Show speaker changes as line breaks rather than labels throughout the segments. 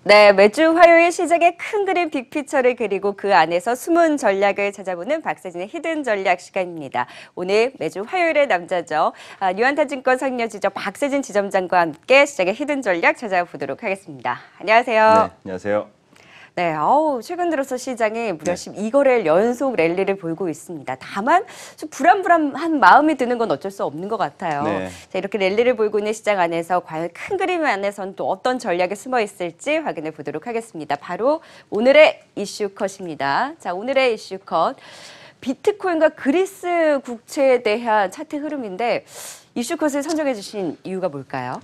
네, 매주 화요일 시장의 큰 그림 빅피처를 그리고 그 안에서 숨은 전략을 찾아보는 박세진의 히든 전략 시간입니다. 오늘 매주 화요일의 남자죠. 유한타증권 상여지점 박세진 지점장과 함께 시장의 히든 전략 찾아보도록 하겠습니다. 안녕하세요.
네, 안녕하세요.
네, 최근 들어서 시장이 무려 12거래일 연속 랠리를 보이고 있습니다. 다만 좀 불안불안한 마음이 드는 건 어쩔 수 없는 것 같아요.
네.
자, 이렇게 랠리를 보이고 있는 시장 안에서 과연 큰 그림 안에서는 또 어떤 전략이 숨어 있을지 확인해 보도록 하겠습니다. 바로 오늘의 이슈 컷입니다. 자, 오늘의 이슈 컷. 비트코인과 그리스 국채에 대한 차트 흐름인데 이슈컷을 선정해 주신 이유가 뭘까요?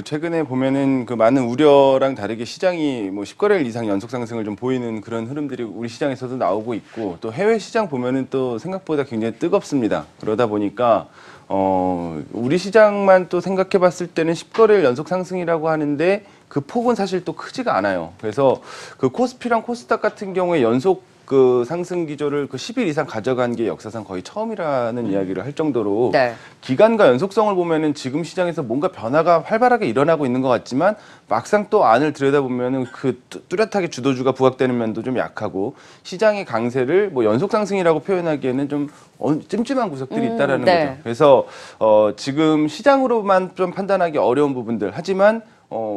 최근에 보면은 많은 우려랑 다르게 시장이 10거래일 이상 연속 상승을 좀 보이는 그런 흐름들이 우리 시장에서도 나오고 있고, 또 해외 시장 보면은 또 생각보다 굉장히 뜨겁습니다. 그러다 보니까 우리 시장만 또 생각해 봤을 때는 10거래일 연속 상승이라고 하는데 그 폭은 사실 또 크지가 않아요. 그래서 그 코스피랑 코스닥 같은 경우에 연속 상승 기조를 10일 이상 가져간 게 역사상 거의 처음이라는 이야기를 할 정도로,
네.
기간과 연속성을 보면은 지금 시장에서 뭔가 변화가 활발하게 일어나고 있는 것 같지만, 막상 또 안을 들여다보면은 뚜렷하게 주도주가 부각되는 면도 좀 약하고, 시장의 강세를 연속 상승이라고 표현하기에는 좀 찜찜한 구석들이 있다라는
네.
거죠. 그래서 지금 시장으로만 좀 판단하기 어려운 부분들, 하지만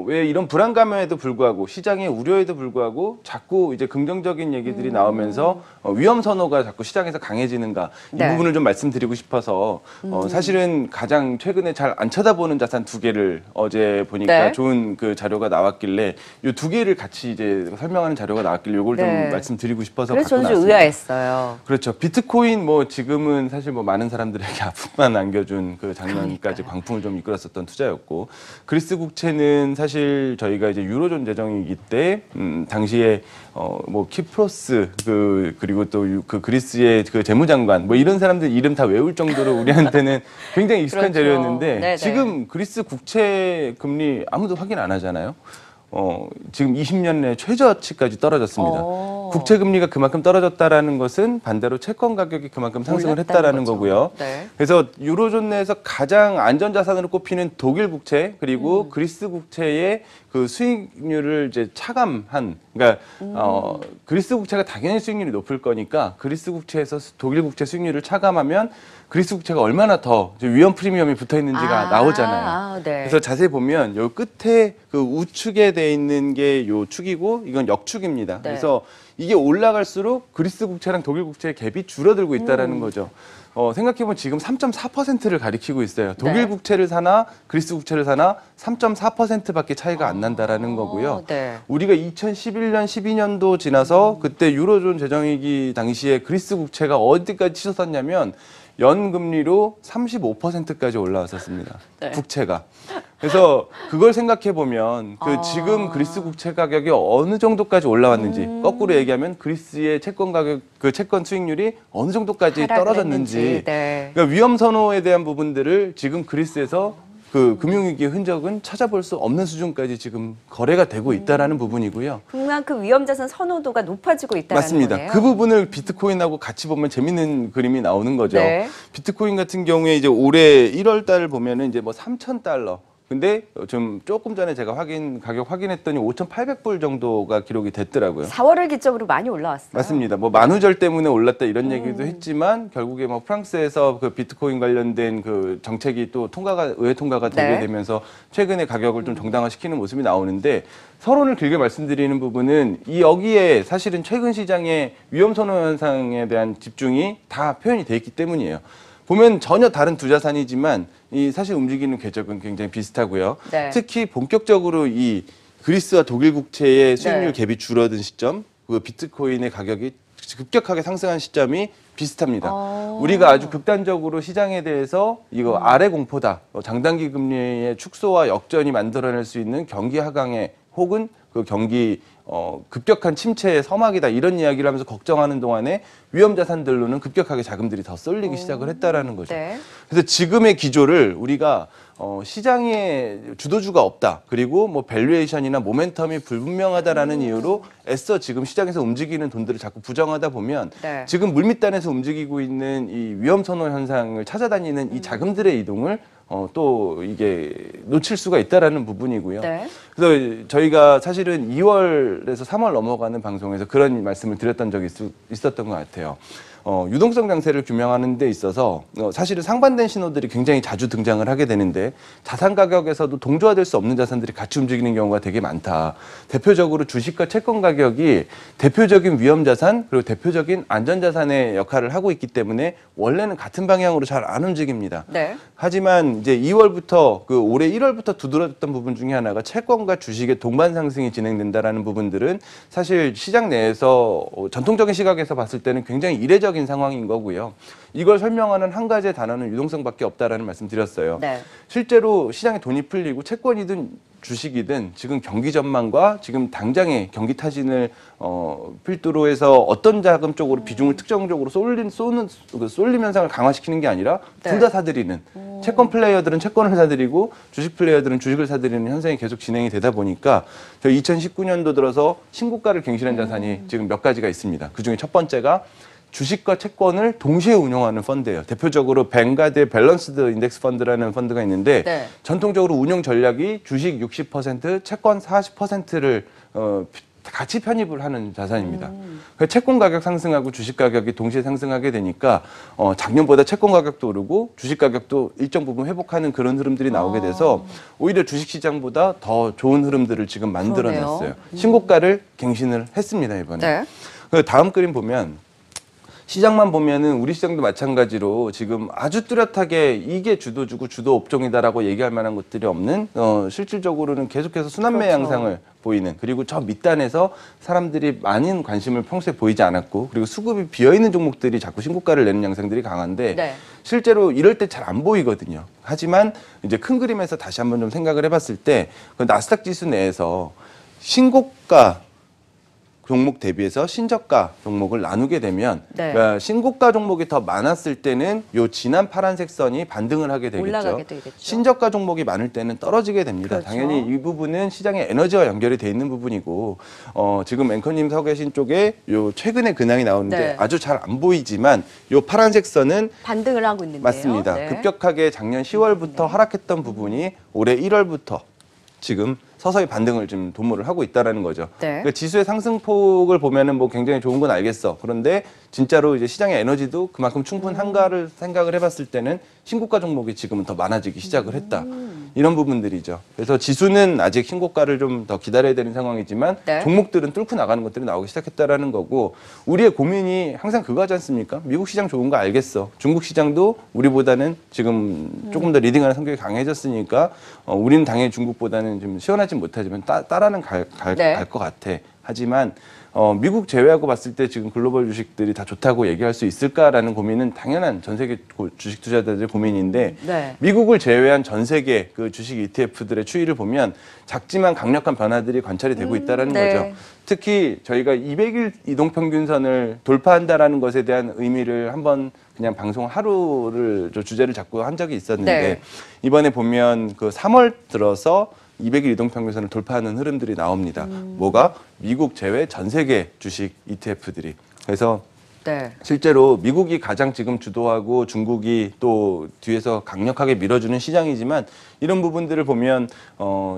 왜 이런 불안감에도 불구하고, 시장의 우려에도 불구하고 자꾸 이제 긍정적인 얘기들이 나오면서 위험 선호가 자꾸 시장에서 강해지는가, 이
네.
부분을 좀 말씀드리고 싶어서 사실은 가장 최근에 잘 안 쳐다보는 자산 두 개를 어제 보니까
네.
좋은 그 자료가 나왔길래 이 두 개를 같이 이제 설명하는 자료가 나왔길래 이걸
네.
좀 말씀드리고 싶어서
그래서
갖고
저는 좀
나왔습니다.
의아했어요.
그렇죠. 비트코인 지금은 사실 많은 사람들에게 아픔만 안겨준 그 작년까지 광풍을 좀 이끌었었던 투자였고, 그리스 국채는 사실 저희가 이제 유로존 재정이기 때 당시에 키프로스 그리고 또 그 그리스의 그 재무장관 이런 사람들 이름 다 외울 정도로 우리한테는 굉장히 익숙한
그렇죠.
자료였는데,
네네.
지금 그리스 국채 금리 아무도 확인 안 하잖아요. 지금 20년 내 최저치까지 떨어졌습니다. 국채 금리가 그만큼 떨어졌다라는 것은 반대로 채권 가격이 그만큼 상승을 했다라는
거죠.
거고요.
네.
그래서 유로존 내에서 가장 안전 자산으로 꼽히는 독일 국채 그리고 그리스 국채의 그 수익률을 이제 차감한, 그러니까 그리스 국채가 당연히 수익률이 높을 거니까 그리스 국채에서 독일 국채 수익률을 차감하면 그리스 국채가 얼마나 더 위험 프리미엄이 붙어 있는지가 나오잖아요.
네.
그래서 자세히 보면 요 끝에 그 우측에 돼 있는 게 요 축이고 이건 역축입니다.
네.
그래서 이게 올라갈수록 그리스 국채랑 독일 국채의 갭이 줄어들고 있다라는 거죠. 생각해보면 지금 3.4%를 가리키고 있어요. 독일
네.
국채를 사나 그리스 국채를 사나 3.4%밖에 차이가 안 난다라는 거고요.
네.
우리가 2011년, 12년도 지나서 그때 유로존 재정위기 당시에 그리스 국채가 어디까지 치솟았냐면 연금리로 35%까지 올라왔었습니다.
네.
국채가. 그래서 그걸 생각해 보면 지금 그리스 국채 가격이 어느 정도까지 올라왔는지, 거꾸로 얘기하면 그리스의 채권 가격, 그 채권 수익률이 어느 정도까지 떨어졌는지,
네.
그러니까 위험 선호에 대한 부분들을 지금 그리스에서 그 금융위기의 흔적은 찾아볼 수 없는 수준까지 지금 거래가 되고 있다라는 부분이고요.
그만큼 위험자산 선호도가 높아지고 있다는
맞습니다.
거네요.
그 부분을 비트코인하고 같이 보면 재밌는 그림이 나오는 거죠.
네.
비트코인 같은 경우에 이제 올해 1월 달 보면은 이제 $3,000. 근데 좀 조금 전에 제가 가격 확인했더니 5,800불 정도가 기록이 됐더라고요.
4월을 기점으로 많이 올라왔어요.
맞습니다. 만우절 때문에 올랐다 이런 얘기도 했지만, 결국에 프랑스에서 그 비트코인 관련된 그 정책이 또 의회 통과가 되게
네.
되면서 최근에 가격을 좀 정당화시키는 모습이 나오는데, 서론을 길게 말씀드리는 부분은 여기에 사실은 최근 시장의 위험 선호 현상에 대한 집중이 다 표현이 돼 있기 때문이에요. 보면 전혀 다른 두 자산이지만 사실 움직이는 궤적은 굉장히 비슷하고요.
네.
특히 본격적으로 이 그리스와 독일 국채의 수익률
네.
갭이 줄어든 시점, 그 비트코인의 가격이 급격하게 상승한 시점이 비슷합니다. 우리가 아주 극단적으로 시장에 대해서 이거 아래 공포다, 장단기 금리의 축소와 역전이 만들어낼 수 있는 경기 하강에, 혹은 그 경기 급격한 침체의 서막이다, 이런 이야기를 하면서 걱정하는 동안에 위험 자산들로는 급격하게 자금들이 더 쏠리기 시작을 했다라는 거죠.
네.
그래서 지금의 기조를 우리가 시장에 주도주가 없다, 그리고 밸류에이션이나 모멘텀이 불분명하다라는 이유로 애써 지금 시장에서 움직이는 돈들을 자꾸 부정하다 보면,
네.
지금 물밑단에서 움직이고 있는 이 위험 선호 현상을 찾아다니는 이 자금들의 이동을 또 이게 놓칠 수가 있다라는 부분이고요.
네.
그래서 저희가 사실은 2월에서 3월 넘어가는 방송에서 그런 말씀을 드렸던 적이 있었던 것 같아요. 유동성 장세를 규명하는 데 있어서 사실은 상반된 신호들이 굉장히 자주 등장을 하게 되는데 자산 가격에서도 동조화될 수 없는 자산들이 같이 움직이는 경우가 되게 많다. 대표적으로 주식과 채권 가격이 대표적인 위험 자산 그리고 대표적인 안전 자산의 역할을 하고 있기 때문에 원래는 같은 방향으로 잘 안 움직입니다.
네.
하지만 이제 2월부터 올해 1월부터 두드러졌던 부분 중에 하나가 채권과 주식의 동반 상승이 진행된다라는 부분들은 사실 시장 내에서 전통적인 시각에서 봤을 때는 굉장히 이례적인 상황인 거고요. 이걸 설명하는 한 가지의 단어는 유동성밖에 없다라는 말씀 드렸어요.
네.
실제로 시장에 돈이 풀리고 채권이든 주식이든 지금 경기 전망과 지금 당장의 경기 타진을 필두로 해서 어떤 자금 쪽으로 비중을 특정적으로 쏠림 현상을 강화시키는 게 아니라 둘 다 사들이는 채권 플레이어들은 채권을 사들이고 주식 플레이어들은 주식을 사들이는 현상이 계속 진행이 되다 보니까 저희 2019년도 들어서 신고가를 갱신한 자산이 지금 몇 가지가 있습니다. 그중에 첫 번째가 주식과 채권을 동시에 운용하는 펀드예요. 대표적으로 뱅가드의 밸런스드 인덱스 펀드라는 펀드가 있는데
네.
전통적으로 운용 전략이 주식 60%, 채권 40%를 같이 편입을 하는 자산입니다. 채권 가격 상승하고 주식 가격이 동시에 상승하게 되니까 작년보다 채권 가격도 오르고 주식 가격도 일정 부분 회복하는 그런 흐름들이 나오게 돼서 오히려 주식 시장보다 더 좋은 흐름들을 지금 만들어냈어요. 신고가를 갱신을 했습니다, 이번에.
네.
다음 그림 보면 시장만 보면은 우리 시장도 마찬가지로 지금 아주 뚜렷하게 이게 주도주고 주도 업종이다라고 얘기할 만한 것들이 없는 실질적으로는 계속해서 순환매
그렇죠.
양상을 보이는 그리고 저 밑단에서 사람들이 많은 관심을 평소에 보이지 않았고 그리고 수급이 비어있는 종목들이 자꾸 신고가를 내는 양상들이 강한데
네.
실제로 이럴 때 잘 안 보이거든요. 하지만 이제 큰 그림에서 다시 한번 좀 생각을 해봤을 때 그 나스닥 지수 내에서 신고가 종목 대비해서 신저가 종목을 나누게 되면
네.
그러니까 신고가 종목이 더 많았을 때는 요 진한 파란색 선이 반등을 하게 되겠죠.
올라가게 되겠죠.
신저가 종목이 많을 때는 떨어지게 됩니다.
그렇죠.
당연히 이 부분은 시장의 에너지와 연결이 돼 있는 부분이고 지금 앵커님 서 계신 쪽에 요 최근에 근황이 나오는데
네.
아주 잘 안 보이지만 요 파란색 선은
반등을 하고 있는데요.
맞습니다.
네.
급격하게 작년 10월부터 하락했던 부분이 올해 1월부터 지금 서서히 반등을 좀 도모를 하고 있다라는 거죠.
네.
그러니까 지수의 상승폭을 보면은 뭐 굉장히 좋은 건 알겠어. 그런데 진짜로 이제 시장의 에너지도 그만큼 충분한가를 생각을 해봤을 때는 신고가 종목이 지금은 더 많아지기 시작을 했다. 이런 부분들이죠. 그래서 지수는 아직 신고가를 좀 더 기다려야 되는 상황이지만
네.
종목들은 뚫고 나가는 것들이 나오기 시작했다라는 거고 우리의 고민이 항상 그거지 않습니까? 미국 시장 좋은 거 알겠어. 중국 시장도 우리보다는 지금 조금 더 리딩하는 성격이 강해졌으니까 우리는 당연히 중국보다는 좀 시원하진 못하지만 따라는 갈
네.
것 같아. 하지만 미국 제외하고 봤을 때 지금 글로벌 주식들이 다 좋다고 얘기할 수 있을까라는 고민은 당연한 전 세계 주식 투자자들의 고민인데
네.
미국을 제외한 전 세계 그 주식 ETF들의 추이를 보면 작지만 강력한 변화들이 관찰이 되고 있다는
네.
거죠. 특히 저희가 200일 이동평균선을 돌파한다라는 것에 대한 의미를 한번 그냥 방송 하루를 주제를 잡고 한 적이 있었는데
네.
이번에 보면 그 3월 들어서 200일 이동평균선을 돌파하는 흐름들이 나옵니다. 뭐가? 미국 제외 전 세계 주식 ETF들이. 그래서
네.
실제로 미국이 가장 지금 주도하고 중국이 또 뒤에서 강력하게 밀어주는 시장이지만 이런 부분들을 보면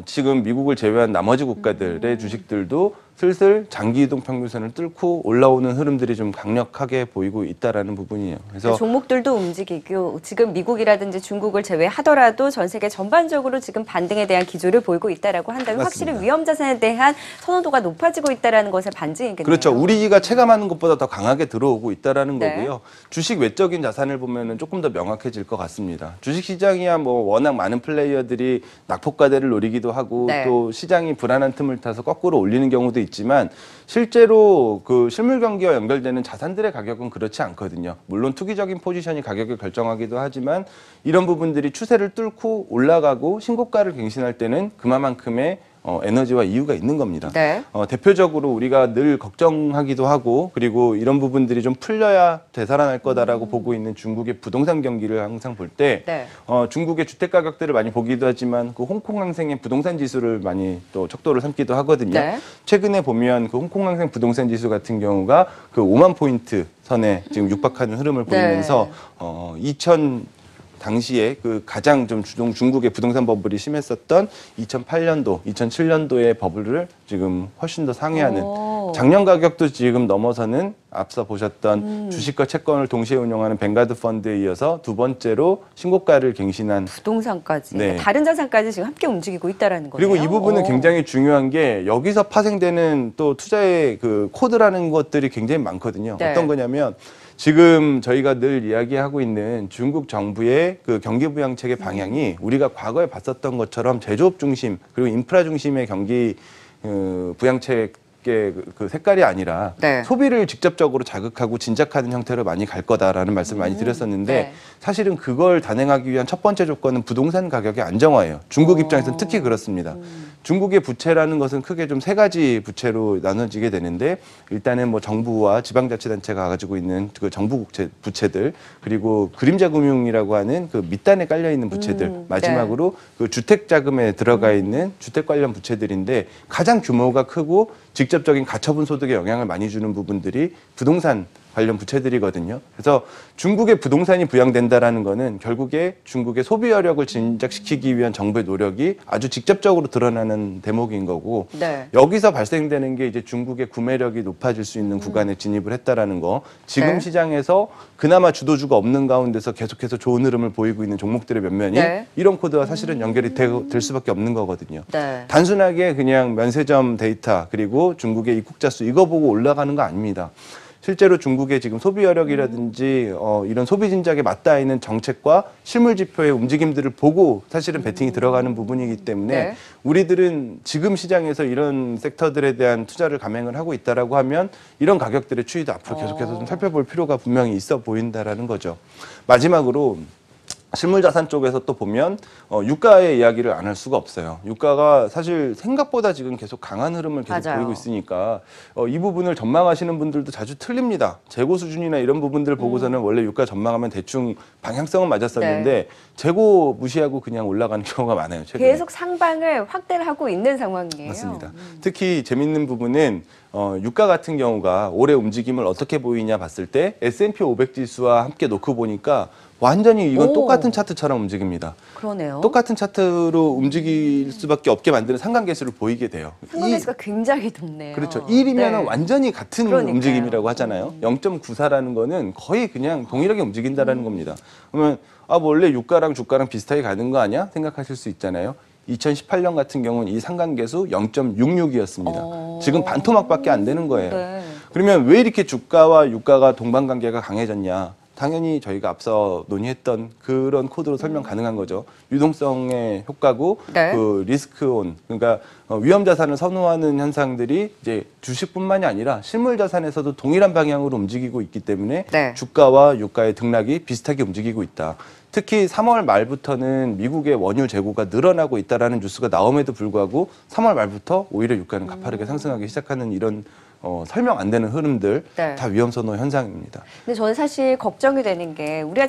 지금 미국을 제외한 나머지 국가들의 주식들도 슬슬 장기 이동 평균선을 뚫고 올라오는 흐름들이 좀 강력하게 보이고 있다라는 부분이에요. 그래서
종목들도 움직이고 지금 미국이라든지 중국을 제외하더라도 전 세계 전반적으로 지금 반등에 대한 기조를 보이고 있다라고 한다면
맞습니다.
확실히 위험 자산에 대한 선호도가 높아지고 있다라는 것의 반증이겠네요.
그렇죠. 우리가 체감하는 것보다 더 강하게 들어오고 있다라는
네.
거고요. 주식 외적인 자산을 보면은 조금 더 명확해질 것 같습니다. 주식 시장이야 뭐 워낙 많은 플레이어들이 낙폭과대를 노리기도 하고
네.
또 시장이 불안한 틈을 타서 거꾸로 올리는 경우도 있지만 실제로 그 실물 경기와 연결되는 자산들의 가격은 그렇지 않거든요. 물론 투기적인 포지션이 가격을 결정하기도 하지만 이런 부분들이 추세를 뚫고 올라가고 신고가를 갱신할 때는 그만큼의 에너지와 이유가 있는 겁니다.
네.
대표적으로 우리가 늘 걱정하기도 하고 그리고 이런 부분들이 좀 풀려야 되살아날 거다라고 보고 있는 중국의 부동산 경기를 항상 볼 때
네.
중국의 주택 가격들을 많이 보기도 하지만 그 홍콩 항생의 부동산 지수를 많이 또 척도를 삼기도 하거든요.
네.
최근에 보면 그 홍콩 항생 부동산 지수 같은 경우가 그 5만 포인트 선에 지금 육박하는 흐름을 보이면서 당시에 그 가장 좀 중국의 부동산 버블이 심했었던 2008년도, 2007년도의 버블을 지금 훨씬 더 상회하는 작년 가격도 지금 넘어서는 앞서 보셨던 주식과 채권을 동시에 운영하는 뱅가드 펀드에 이어서 두 번째로 신고가를 갱신한
부동산까지
네.
다른 자산까지 지금 함께 움직이고 있다라는 거예요.
그리고 이 부분은 굉장히 중요한 게 여기서 파생되는 또 투자의 그 코드라는 것들이 굉장히 많거든요.
네.
어떤 거냐면 지금 저희가 늘 이야기하고 있는 중국 정부의 그 경기 부양책의 방향이 우리가 과거에 봤었던 것처럼 제조업 중심 그리고 인프라 중심의 경기 부양책 그 색깔이 아니라
네.
소비를 직접적으로 자극하고 진작하는 형태로 많이 갈 거다라는 말씀을 많이 드렸었는데
네.
사실은 그걸 단행하기 위한 첫 번째 조건은 부동산 가격의 안정화예요. 중국 입장에서는 특히 그렇습니다. 중국의 부채라는 것은 크게 좀 세 가지 부채로 나눠지게 되는데 일단은 뭐 정부와 지방자치단체가 가지고 있는 그 정부 부채들 그리고 그림자 금융이라고 하는 그 밑단에 깔려 있는 부채들 마지막으로 그 주택 자금에 들어가 있는 주택 관련 부채들인데 가장 규모가 크고 직접적인 가처분 소득에 영향을 많이 주는 부분들이 부동산 관련 부채들이거든요. 그래서 중국의 부동산이 부양된다라는 거는 결국에 중국의 소비 여력을 진작시키기 위한 정부의 노력이 아주 직접적으로 드러나는 대목인 거고
네.
여기서 발생되는 게 이제 중국의 구매력이 높아질 수 있는 구간에 진입을 했다라는 거. 지금
네.
시장에서 그나마 주도주가 없는 가운데서 계속해서 좋은 흐름을 보이고 있는 종목들의 몇 면이
네.
이런 코드와 사실은 연결이 될 수밖에 없는 거거든요.
네.
단순하게 그냥 면세점 데이터 그리고 중국의 입국자 수 이거 보고 올라가는 거 아닙니다. 실제로 중국의 지금 소비 여력이라든지 이런 소비 진작에 맞닿아 있는 정책과 실물 지표의 움직임들을 보고 사실은 베팅이 들어가는 부분이기 때문에
네.
우리들은 지금 시장에서 이런 섹터들에 대한 투자를 감행을 하고 있다라고 하면 이런 가격들의 추이도 앞으로 계속해서 좀 살펴볼 필요가 분명히 있어 보인다라는 거죠. 마지막으로 실물자산 쪽에서 또 보면 유가의 이야기를 안 할 수가 없어요. 유가가 사실 생각보다 지금 계속 강한 흐름을 계속
맞아요.
보이고 있으니까 이 부분을 전망하시는 분들도 자주 틀립니다. 재고 수준이나 이런 부분들 보고서는 원래 유가 전망하면 대충 방향성은 맞았었는데
네.
재고 무시하고 그냥 올라가는 경우가 많아요. 최근에.
계속 상방을 확대를 하고 있는 상황이에요.
맞습니다. 특히 재밌는 부분은 유가 같은 경우가 올해 움직임을 어떻게 보이냐 봤을 때 S&P 500 지수와 함께 놓고 보니까 완전히 이건
오.
똑같은 차트처럼 움직입니다.
그러네요.
똑같은 차트로 움직일 수밖에 없게 만드는 상관계수를 보이게 돼요.
상관계수가 굉장히 높네요.
그렇죠. 1이면
네.
완전히 같은
그러니까요.
움직임이라고 하잖아요. 0.94라는 거는 거의 그냥 동일하게 움직인다라는 겁니다. 그러면 뭐 원래 유가랑 주가랑 비슷하게 가는 거 아니야? 생각하실 수 있잖아요. 2018년 같은 경우는 이 상관계수 0.66이었습니다. 지금 반토막밖에 안 되는 거예요.
네.
그러면 왜 이렇게 주가와 유가가 동반관계가 강해졌냐? 당연히 저희가 앞서 논의했던 그런 코드로 설명 가능한 거죠. 유동성의 효과고
네.
그 리스크온 그러니까 위험 자산을 선호하는 현상들이 이제 주식뿐만이 아니라 실물 자산에서도 동일한 방향으로 움직이고 있기 때문에
네.
주가와 유가의 등락이 비슷하게 움직이고 있다. 특히 3월 말부터는 미국의 원유 재고가 늘어나고 있다라는 뉴스가 나옴에도 불구하고 3월 말부터 오히려 유가는 가파르게 상승하기 시작하는 이런 설명 안 되는 흐름들
네.
다 위험 선호 현상입니다.
근데 저는 사실 걱정이 되는 게 우리가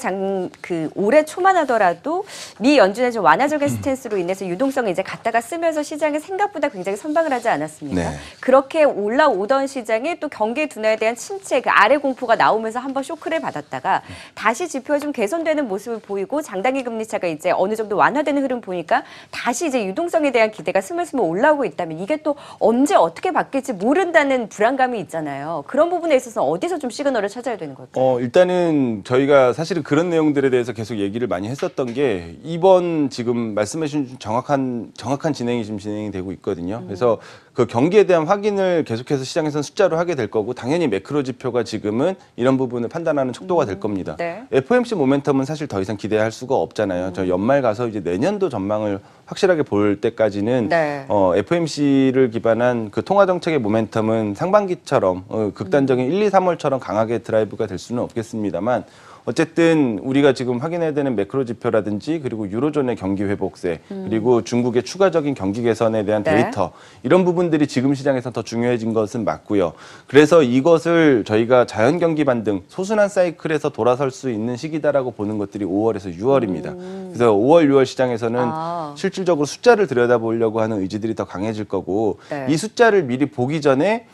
올해 초만 하더라도 미 연준의 좀 완화적인 스탠스로 인해서 유동성을 이제 갖다가 쓰면서 시장이 생각보다 굉장히 선방을 하지 않았습니까?
네.
그렇게 올라오던 시장이 또 경기 둔화에 대한 침체, 그 아래 공포가 나오면서 한번 쇼크를 받았다가 다시 지표가 좀 개선되는 모습을 보이고 장단기 금리 차가 이제 어느 정도 완화되는 흐름 보니까 다시 이제 유동성에 대한 기대가 스물스물 올라오고 있다면 이게 또 언제 어떻게 바뀔지 모른다는 불안감이 있잖아요. 그런 부분에 있어서 어디서 좀 시그널을 찾아야 되는 걸까요?
일단은 저희가 사실은 그런 내용들에 대해서 계속 얘기를 많이 했었던 게 이번 지금 말씀하신 정확한 진행이 지금 진행이 되고 있거든요. 그래서 그 경기에 대한 확인을 계속해서 시장에서는 숫자로 하게 될 거고 당연히 매크로 지표가 지금은 이런 부분을 판단하는 척도가 될 겁니다.
네.
FOMC 모멘텀은 사실 더 이상 기대할 수가 없잖아요. 저 연말 가서 이제 내년도 전망을 확실하게 볼 때까지는
네.
FOMC를 기반한 그 통화 정책의 모멘텀은 상반기처럼 극단적인 1, 2, 3월처럼 강하게 드라이브가 될 수는 없겠습니다만 어쨌든 우리가 지금 확인해야 되는 매크로 지표라든지 그리고 유로존의 경기 회복세 그리고 중국의 추가적인 경기 개선에 대한
네.
데이터 이런 부분들이 지금 시장에서 더 중요해진 것은 맞고요. 그래서 이것을 저희가 자연 경기 반등 소순환 사이클에서 돌아설 수 있는 시기다라고 보는 것들이 5월에서 6월입니다. 그래서 5월, 6월 시장에서는 실질적으로 숫자를 들여다보려고 하는 의지들이 더 강해질 거고
네.
이 숫자를 미리 보기 전에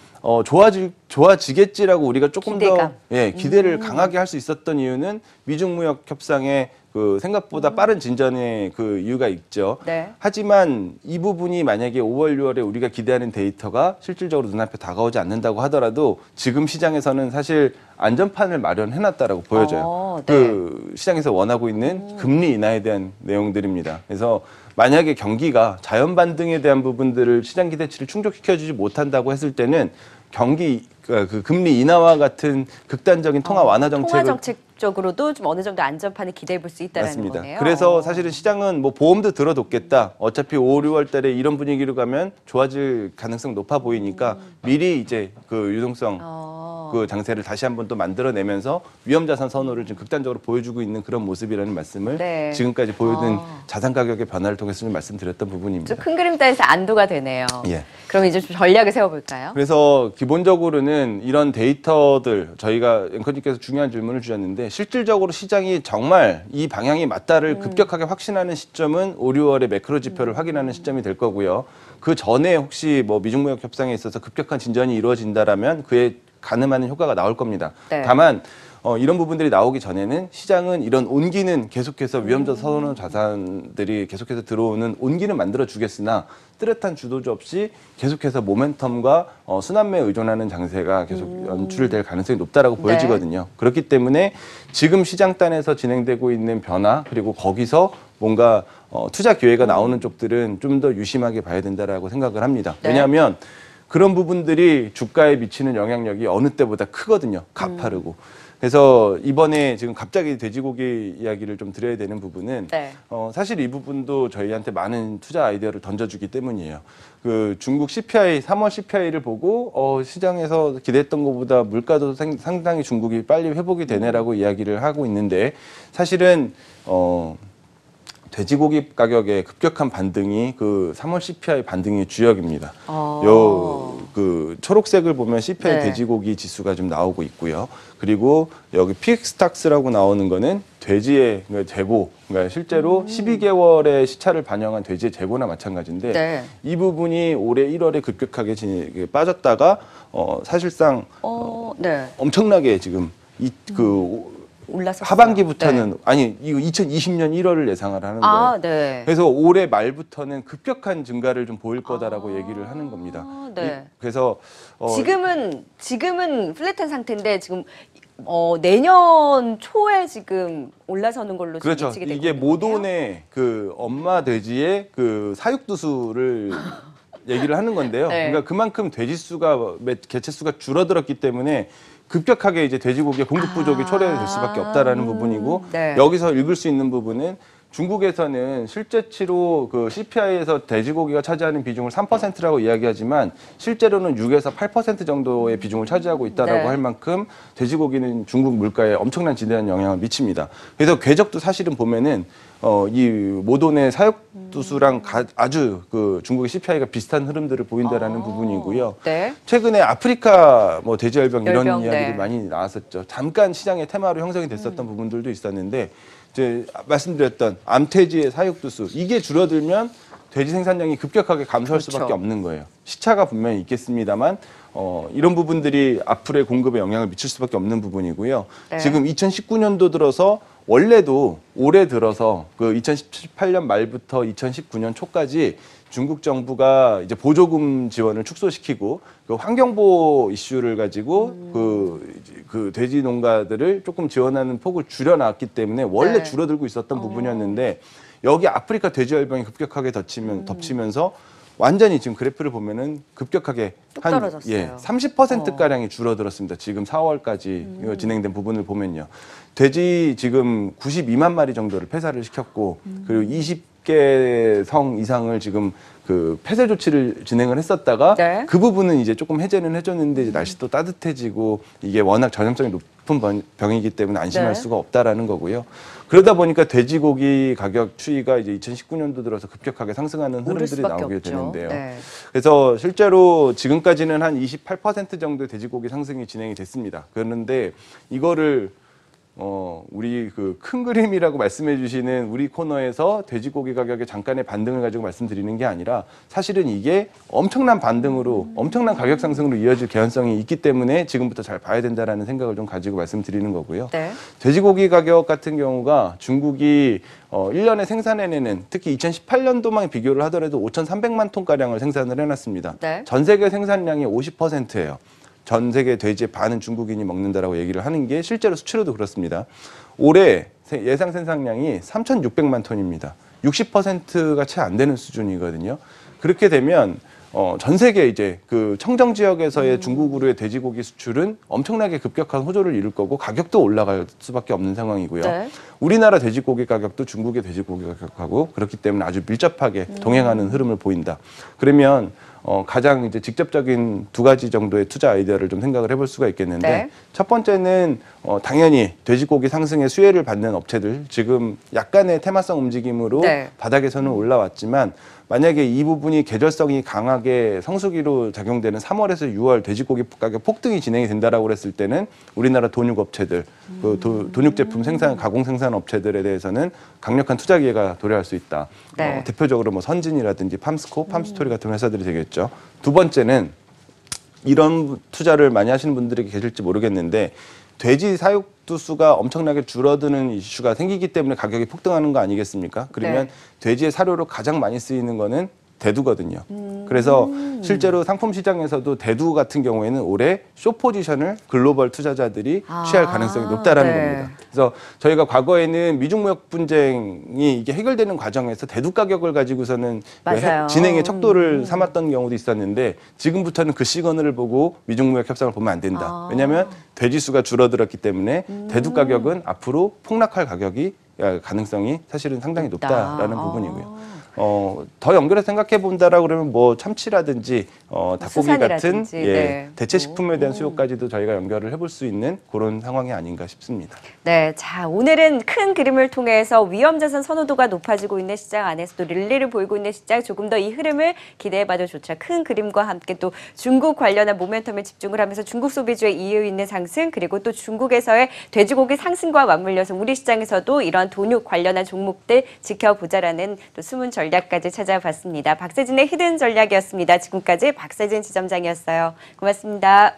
좋아지겠지라고 우리가 조금
기대감.
더 기대를 강하게 할 수 있었던 이유는 미중 무역 협상의 그 생각보다 빠른 진전의 그 이유가 있죠.
네.
하지만 이 부분이 만약에 5월, 6월에 우리가 기대하는 데이터가 실질적으로 눈앞에 다가오지 않는다고 하더라도 지금 시장에서는 사실 안전판을 마련해놨다라고 보여져요.
네.
그 시장에서 원하고 있는 금리 인하에 대한 내용들입니다. 그래서 만약에 경기가 자연 반등에 대한 부분들을 시장 기대치를 충족시켜주지 못한다고 했을 때는 그 금리 인하와 같은 극단적인 통화 완화 정책을
통화 정책적으로도 좀 어느 정도 안전판을 기대해 볼 수 있다는
맞습니다.
거네요.
그래서 사실은 시장은 뭐 보험도 들어뒀겠다. 어차피 5, 6월 달에 이런 분위기로 가면 좋아질 가능성 높아 보이니까 미리 이제 그 유동성 그 장세를 다시 한번 또 만들어내면서 위험자산 선호를 좀 극단적으로 보여주고 있는 그런 모습이라는 말씀을
네.
지금까지 보여준 자산 가격의 변화를 통해서 좀 말씀드렸던 부분입니다.
좀 큰 그림 따라서 안도가 되네요.
예.
그럼 이제 좀 전략을 세워볼까요?
그래서 기본적으로는 이런 데이터들 저희가 앵커님께서 중요한 질문을 주셨는데 실질적으로 시장이 정말 이 방향이 맞다를 급격하게 확신하는 시점은 5, 6월의 매크로 지표를 확인하는 시점이 될 거고요. 그 전에 혹시 뭐 미중무역 협상에 있어서 급격한 진전이 이루어진다라면 그에 가늠하는 효과가 나올 겁니다.
네.
다만 이런 부분들이 나오기 전에는 시장은 이런 온기는 계속해서 위험자산 선호 자산들이 계속해서 들어오는 온기는 만들어 주겠으나 뚜렷한 주도주 없이 계속해서 모멘텀과 순환매에 의존하는 장세가 계속 연출될 가능성이 높다라고 보여지거든요. 그렇기 때문에 지금 시장단에서 진행되고 있는 변화 그리고 거기서 뭔가 투자 기회가 나오는 쪽들은 좀 더 유심하게 봐야 된다라고 생각을 합니다.
네.
왜냐하면 그런 부분들이 주가에 미치는 영향력이 어느 때보다 크거든요. 가파르고. 그래서 이번에 지금 갑자기 돼지고기 이야기를 좀 드려야 되는 부분은
네.
사실 이 부분도 저희한테 많은 투자 아이디어를 던져주기 때문이에요. 그 중국 CPI, 3월 CPI를 보고 시장에서 기대했던 것보다 물가도 상당히 중국이 빨리 회복이 되네라고 이야기를 하고 있는데 사실은 돼지고기 가격의 급격한 반등이 그 3월 CPI 반등의 주역입니다. 그 초록색을 보면 CPI
네.
돼지고기 지수가 좀 나오고 있고요. 그리고 여기 PX스탁스라고 나오는 거는 돼지의 재고, 그러니까 실제로 12개월의 시차를 반영한 돼지의 재고나 마찬가지인데
네.
이 부분이 올해 1월에 급격하게 빠졌다가 사실상
네.
엄청나게 지금
올라섰어요.
하반기부터는
네.
아니 이거 2020년 1월을 예상을 하는 거예요.
아, 네.
그래서 올해 말부터는 급격한 증가를 좀 보일 거다라고 얘기를 하는 겁니다.
네.
그래서
지금은 플랫한 상태인데 지금 내년 초에 지금 올라서는 걸로 지금
그렇죠.
예측이 되고
이게
있는 거네요.
모돈의 그 엄마 돼지의 그 사육두수를 얘기를 하는 건데요.
네.
그러니까 그만큼 돼지 수가 개체 수가 줄어들었기 때문에 급격하게 이제 돼지고기의 공급 부족이 초래될 수밖에 없다라는 부분이고
네.
여기서 읽을 수 있는 부분은 중국에서는 실제치로 그 CPI에서 돼지고기가 차지하는 비중을 3%라고 이야기하지만 실제로는 6에서 8% 정도의 비중을 차지하고 있다라고
네.
할 만큼 돼지고기는 중국 물가에 엄청난 지대한 영향을 미칩니다. 그래서 궤적도 사실은 보면은 이 모돈의 사육두수랑 아주 그 중국의 CPI가 비슷한 흐름들을 보인다라는 부분이고요.
네.
최근에 아프리카 뭐 돼지열병 이런
열병,
이야기들이
네.
많이 나왔었죠. 잠깐 시장의 테마로 형성이 됐었던 부분들도 있었는데 이제 말씀드렸던 암돼지의 사육두수 이게 줄어들면 돼지 생산량이 급격하게 감소할
그렇죠.
수밖에 없는 거예요. 시차가 분명히 있겠습니다만 이런 부분들이 앞으로의 공급에 영향을 미칠 수밖에 없는 부분이고요.
네.
지금 2019년도 들어서 원래도 올해 들어서 그 2018년 말부터 2019년 초까지 중국 정부가 이제 보조금 지원을 축소시키고 그 환경보호 이슈를 가지고 그 돼지 농가들을 조금 지원하는 폭을 줄여놨기 때문에 원래
네.
줄어들고 있었던 부분이었는데 여기 아프리카 돼지열병이 급격하게 덮치면서 완전히 지금 그래프를 보면은 급격하게
뚝 떨어졌어요.
30% 가량이 줄어들었습니다. 지금 4월까지 진행된 부분을 보면요. 돼지 지금 92만 마리 정도를 폐사를 시켰고 그리고 20개 성 이상을 지금 그 폐쇄 조치를 진행을 했었다가
네.
그 부분은 이제 조금 해제는 해줬는데 이제 날씨도 따뜻해지고 이게 워낙 전염성이 높은 병이기 때문에 안심할
네.
수가 없다라는 거고요. 그러다 보니까 돼지고기 가격 추이가 이제 2019년도 들어서 급격하게 상승하는
오를
흐름들이
수밖에
나오게
없죠.
되는데요.
네.
그래서 실제로 지금까지는 한 28% 정도의 돼지고기 상승이 진행이 됐습니다. 그런데 이거를 우리 그 큰 그림이라고 말씀해 주시는 우리 코너에서 돼지고기 가격의 잠깐의 반등을 가지고 말씀드리는 게 아니라 사실은 이게 엄청난 반등으로 엄청난 가격 상승으로 이어질 개연성이 있기 때문에 지금부터 잘 봐야 된다라는 생각을 좀 가지고 말씀드리는 거고요.
네.
돼지고기 가격 같은 경우가 중국이 1년에 생산해내는 특히 2018년도만 비교를 하더라도 5,300만 톤가량을 생산을 해놨습니다.
네.
전 세계 생산량의 50%예요. 전 세계 돼지의 반은 중국인이 먹는다라고 얘기를 하는 게 실제로 수치로도 그렇습니다. 올해 예상 생산량이 3,600만 톤입니다. 60%가 채 안 되는 수준이거든요. 그렇게 되면 전 세계 이제 그 청정 지역에서의 중국으로의 돼지고기 수출은 엄청나게 급격한 호조를 이룰 거고 가격도 올라갈 수밖에 없는 상황이고요.
네.
우리나라 돼지고기 가격도 중국의 돼지고기 가격하고 그렇기 때문에 아주 밀접하게 동행하는 흐름을 보인다. 그러면 가장 이제 직접적인 두 가지 정도의 투자 아이디어를 좀 생각을 해볼 수가 있겠는데
네.
첫 번째는 당연히 돼지고기 상승의 수혜를 받는 업체들 지금 약간의 테마성 움직임으로
네.
바닥에서는 올라왔지만 만약에 이 부분이 계절성이 강하게 성수기로 작용되는 3월에서 6월 돼지고기 가격 폭등이 진행이 된다라고 그랬을 때는 우리나라 돈육 업체들, 그 돈육 제품 생산 가공 생산 업체들에 대해서는 강력한 투자 기회가 도래할 수 있다.
네.
대표적으로 뭐 선진이라든지 팜스코, 팜스토리 같은 회사들이 되겠죠. 두 번째는 이런 투자를 많이 하시는 분들이 계실지 모르겠는데 돼지 사육두수가 엄청나게 줄어드는 이슈가 생기기 때문에 가격이 폭등하는 거 아니겠습니까? 그러면
네.
돼지의 사료로 가장 많이 쓰이는 거는 대두거든요. 그래서 실제로 상품 시장에서도 대두 같은 경우에는 올해 쇼 포지션을 글로벌 투자자들이 취할 가능성이 높다라는
네.
겁니다. 그래서 저희가 과거에는 미중 무역 분쟁이 이게 해결되는 과정에서 대두 가격을 가지고서는
맞아요.
진행의 척도를 삼았던 경우도 있었는데 지금부터는 그 시그널을 보고 미중 무역 협상을 보면 안 된다. 왜냐하면 돼지 수가 줄어들었기 때문에 대두 가격은 앞으로 폭락할 가능성이 사실은 상당히 높다라는 부분이고요. 더 연결해서 생각해 본다라고 그러면 뭐 참치라든지 닭고기 같은
수산이라든지, 네.
대체 식품에 대한 수요까지도 저희가 연결을 해볼 수 있는 그런 상황이 아닌가 싶습니다.
네, 자 오늘은 큰 그림을 통해서 위험자산 선호도가 높아지고 있는 시장 안에서도 릴리를 보이고 있는 시장 조금 더 이 흐름을 기대해봐도 좋죠. 큰 그림과 함께 또 중국 관련한 모멘텀에 집중을 하면서 중국 소비주의 이유 있는 상승 그리고 또 중국에서의 돼지고기 상승과 맞물려서 우리 시장에서도 이런 돈육 관련한 종목들 지켜보자라는 또 숨은 전략까지 찾아봤습니다. 박세진의 히든 전략이었습니다. 지금까지 박세진 지점장이었어요. 고맙습니다.